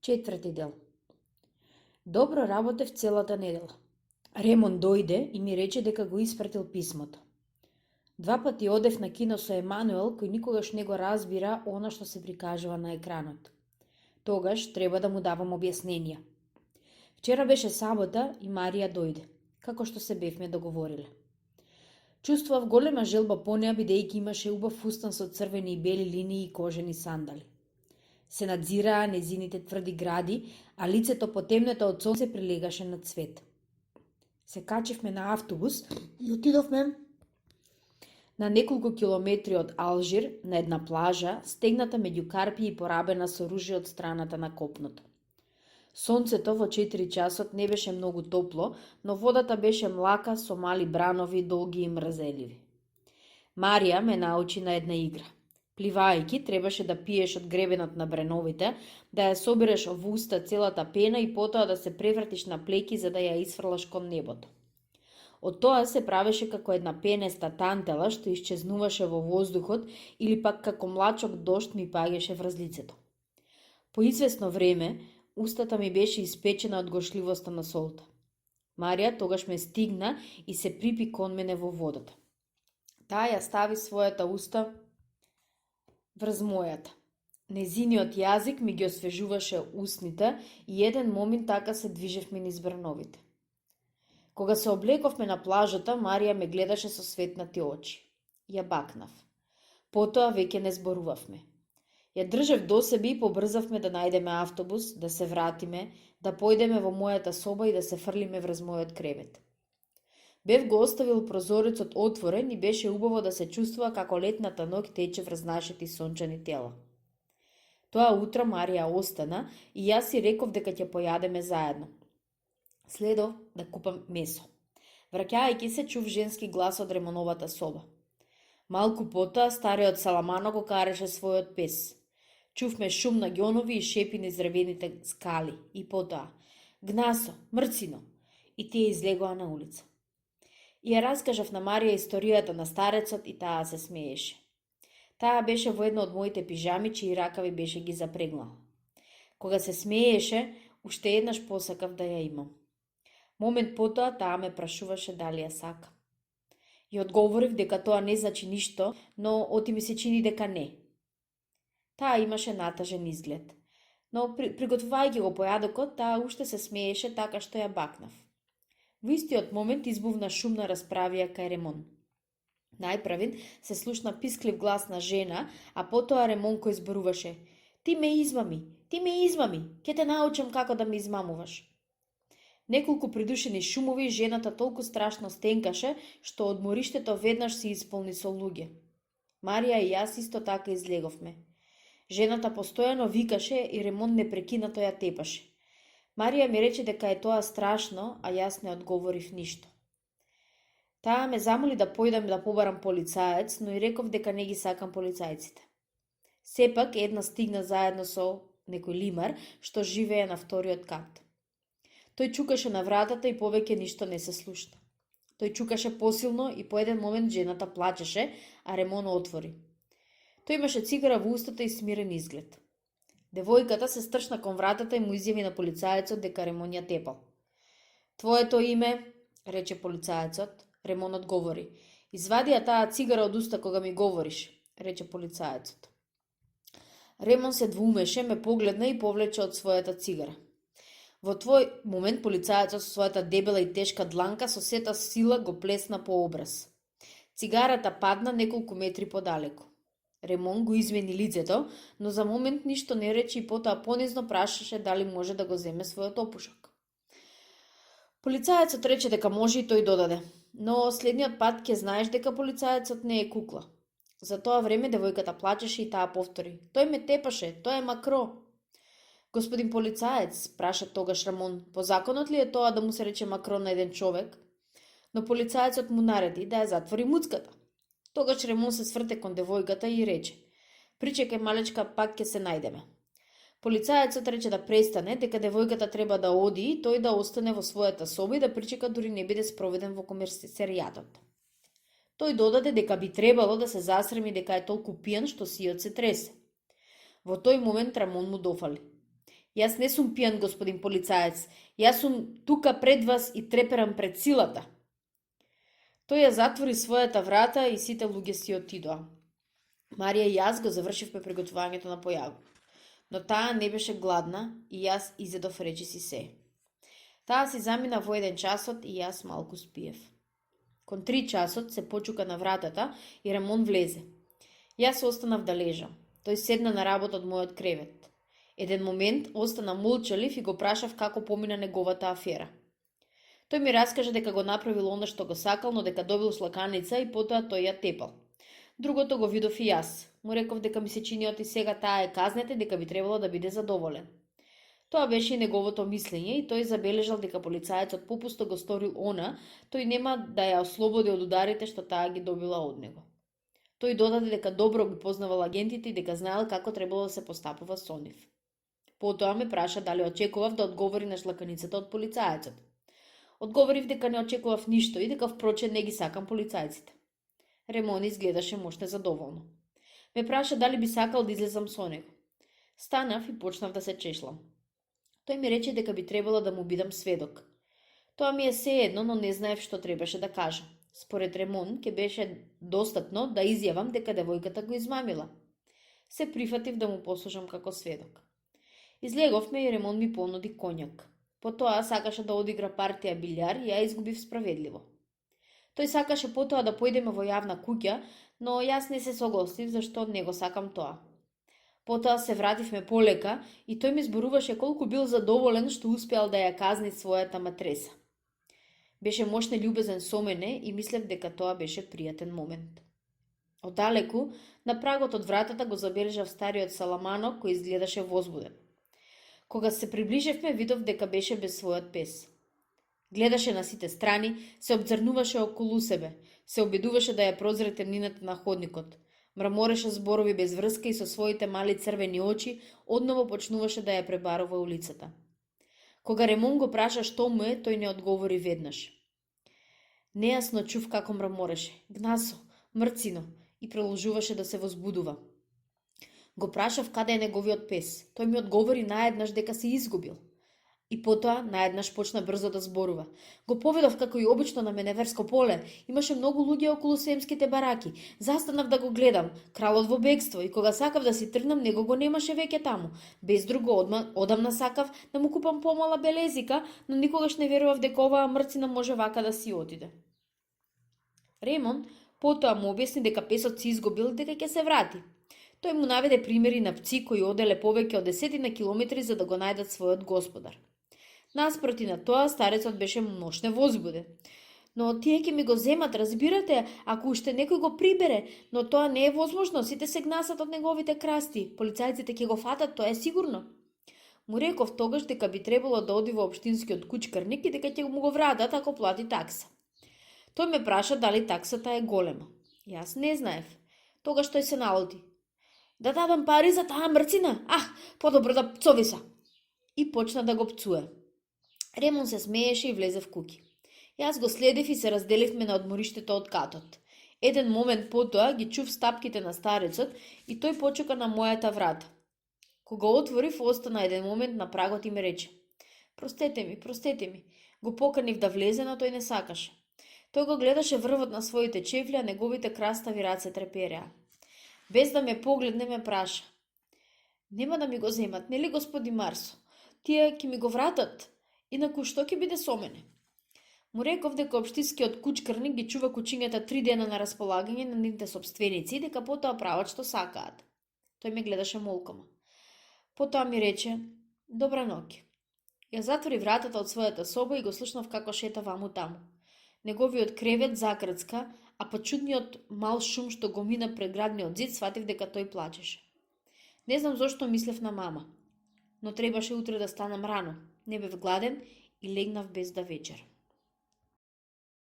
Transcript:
Четврти дел. Добро работев целата недела. Ремон дојде и ми рече дека го испратил писмото. Два пати одев на кино со Емануел, кој никогаш не го разбира она што се прикажува на екранот. Тогаш треба да му давам објасненија. Вчера беше сабота и Марија дојде, како што се бевме договориле. Чувствував голема желба по неа, бидејќи имаше убав фустан со црвени и бели линии и кожени сандали. Се надзираа незините тврди гради, а лицето потемнето од сонце прилегаше на цвет. Се качивме на автобус и отидовме на неколку километри од Алжир на една плажа, стегната меѓу карпи и порабена со ружје од страната на копното. Сонцето во 4 часот не беше многу топло, но водата беше млака со мали бранови, долги и мрзеливи. Марија ме научи на една игра. Пливајќи, требаше да пиеш од гребенот на бреновите, да ја собереш во уста целата пена и потоа да се превратиш на плеки за да ја исфрлаш кон небото. Од тоа се правеше како една пенеста тантела што исчезнуваше во воздухот или пак како млачок дожд ми паѓаше врз лицето. По извесно време, устата ми беше испечена од гошливоста на солта. Марија тогаш ме стигна и се припи кон мене во водата. Таа ја стави својата уста врз мојата. Незиниот јазик ми ги освежуваше устните и еден момент така се движевме низ брановите. Кога се облековме на плажата, Марија ме гледаше со светнати очи. Ја бакнав. Потоа веќе не зборувавме. Ја држев до себе и побрзавме да најдеме автобус, да се вратиме, да појдеме во мојата соба и да се фрлиме врз мојот кревет. Бев го оставил прозорецот отворен и беше убаво да се чувствува како летната ноќ тече врз нашите сончени тела. Тоа утро Марија остана и јас си реков дека ќе појадеме заедно. Следов да купам месо. Враќајќи се чув женски глас од ремоновата соба. Малку потоа стариот Саламано го караше својот пес. Чувме шум на ѓонови и шепи низ дрвените скали и потоа Гнасо, мрцино, и тие излегоа на улица. И ја раскажав на Марија историјата на старецот и таа се смееше. Таа беше во една од моите пижами, чии ракави беше ги запрегнала. Кога се смееше, уште еднаш посакав да ја имам. Момент потоа таа ме прашуваше дали ја сака. И одговорив дека тоа не значи ништо, но оти ми се чини дека не. Таа имаше натажен изглед, но приготвувајќи го појадокот, таа уште се смееше така што ја бакнав. Во истиот момент избувна шумна расправија кај Ремон. Најпрвен се слушна писклив глас на жена, а потоа Ремон кој зборуваше: Ти ме измами, ќе те научам како да ме измамуваш. Неколку придушени шумови, жената толку страшно стенкаше, што од мориштето веднаш се исполни со луѓе. Марија и јас исто така излеговме. Жената постојано викаше и Ремон непрекинато ја тепаше. Марија ми рече дека е тоа страшно, а јас не одговорив ништо. Таа ме замоли да појдам да побарам полицаец, но и реков дека не ги сакам полицајците. Сепак една стигна заедно со некој лимар, што живее на вториот кат. Тој чукаше на вратата и повеќе ништо не се слушна. Тој чукаше посилно и по еден момент жената плачеше, а Ремон отвори. Тој имаше цигара во устата и смирен изглед. Девојката се стршна кон вратата и му изјави на полицаецот дека Ремон ја тепал. Твоето име, рече полицаецот. Ремон одговори. Извади ја таа цигара од уста кога ми говориш, рече полицаецот. Ремон се двумеше, ме погледна и повлече од својата цигара. Во твој момент полицаецот со својата дебела и тешка дланка со сета сила го плесна по образ. Цигарата падна неколку метри подалеку. Ремон го измени лицето, но за момент ништо не рече и потоа понизно прашаше дали може да го земе својот опушок. Полицаецот рече дека може и тој додаде, но следниот пат ќе знаеш дека полицаецот не е кукла. За тоа време девојката плачеше и таа повтори. Тој ме тепаше, тој е макро. Господин полицаец, праша тогаш Рамон, по законот ли е тоа да му се рече макро на еден човек? Но полицаецот му нареди да ја затвори муцката. Тогаш Ремон се сврте кон девојката и рече: Причекај малечка, пак ќе се најдеме. Полицаецот рече да престане, дека девојката треба да оди и тој да остане во својата соба и да причека дури не биде спроведен во комисаријатот. Тој додаде дека би требало да се засреми дека е толку пијан што сиот се тресе. Во тој момент Рамон му дофали. Јас не сум пијан, господин полицаец. Јас сум тука пред вас и треперам пред силата. Тој ја затвори својата врата и сите луѓе си отидоа. Марија и јас го завршивме приготвувањето на појагу. Но таа не беше гладна и јас изедов речиси се. Таа си замина во 1 часот и јас малку спиев. Кон 3 часот се почука на вратата и Ремон влезе. Јас останав да лежам. Тој седна на работа од мојот кревет. Еден момент остана молчалив и го прашав како помина неговата афера. Тој ми раскажа дека го направил она што го сакал, но дека добил слаканица и потоа тој ја тепал. Другото го видов и јас. Му реков дека ми се чини оти сега таа е казнета и дека би требало да биде задоволен. Тоа беше и неговото мислење и тој забележал дека полицаецот попусто го сторил она, тој нема да ја ослободи од ударите што таа ги добила од него. Тој додаде дека добро ги познавал агентите и дека знаел како требало да се постапува со нив. Потоа ме праша дали очекував да одговори на шлаканицата од полицаецот. Одговорив дека не очекував ништо и дека впрочем не ги сакам полицајците. Ремон изгледаше моште задоволно. Ме праша дали би сакал да излезам со него. Станав и почнав да се чешлам. Тој ми рече дека би требало да му бидам сведок. Тоа ми е сеедно, но не знаев што требаше да кажам. Според Ремон, ке беше достатно да изјавам дека девојката го измамила. Се прифатив да му послужам како сведок. Излеговме и Ремон ми понуди коњак. Потоа сакаше да одигра партија билјар и ја изгубив справедливо. Тој сакаше потоа да појдеме во јавна куќа, но јас не се согласив зашто не го сакам тоа. Потоа се вративме полека и тој ми зборуваше колку бил задоволен што успеал да ја казни својата матреса. Беше мошне љубезен со мене и мислев дека тоа беше пријатен момент. Оддалеку, на прагот од вратата го забележав стариот Саламано кој изгледаше возбуден. Кога се приближевме, видов дека беше без својот пес. Гледаше на сите страни, се обзрнуваше околу себе, се обидуваше да ја прозре темнината на ходникот. Мрамореше зборови без врска и со своите мали црвени очи одново почнуваше да ја пребарува улицата. Кога Ремон го праша што му е, тој не одговори веднаш. Нејасно чув како мрамореше, гнасо, мрцино и продолжуваше да се возбудува. Го прашав каде е неговиот пес. Тој ми одговори наеднаш дека се изгубил. И потоа наеднаш почна брзо да зборува. Го поведов како и обично на Меневерско поле. Имаше многу луѓе околу семските бараки. Застанав да го гледам. Кралот во бегство и кога сакав да си тргнам, него го немаше веќе таму. Без друго одамна сакав да му купам помала белезика, но никогаш не верував дека оваа мрцина може вака да си отиде. Ремон потоа му објасни дека песот се изгубил и дека ќе се врати. Тој му наведе примери на пци кои оделе повеќе од 10 километри за да го најдат својот господар. Наспроти на тоа, старецот беше мощне возбуден. Но тие ќе ми го земат, разбирате, ако уште некој го прибере, но тоа не е возможно, сите се гнасат од неговите красти, полицајците ќе го фатат, тоа е сигурно. Му реков тогаш дека би требало да оди во општинскиот кучкарник и дека ќе му го вратат ако плати такса. Тој ме праша дали таксата е голема. Јас не знаев. Тогаш тој се налути. Да дадам пари за таа мрцина? Подобро да пцовиса. И почна да го пцуе. Ремон се смееше и влезе в куќи. Јас го следев и се разделивме на одмориштето од катот. Еден момент потоа ги чув стапките на старецот и тој почука на мојата врата. Кога отворив, остана еден момент на прагот и ме рече: Простете ми. Го поканив да влезе, но тој не сакаше. Тој го гледаше врвот на своите чевли, а неговите крастави раце трепереа. Без да ме погледне ме праша: Нема да ми го земат, нели господи Марсо? Тие ќе ми го вратат. Инаку што ќе биде со мене? Му реков дека општинскиот кучкарник ги чува кучињата 3 дена на располагање на нивните собственици и дека потоа прават што сакаат. Тој ме гледаше молкома. Потоа ми рече: Добра ноќ. Ја затвори вратата од својата соба и го слушнав како шета ваму таму. Неговиот кревет закрцка, а по чудниот мал шум што го мина пред градниот зид, сватив дека тој плачеше. Не знам зошто мислев на мама, но требаше утре да станам рано. Не бев гладен и легнав без да вечер.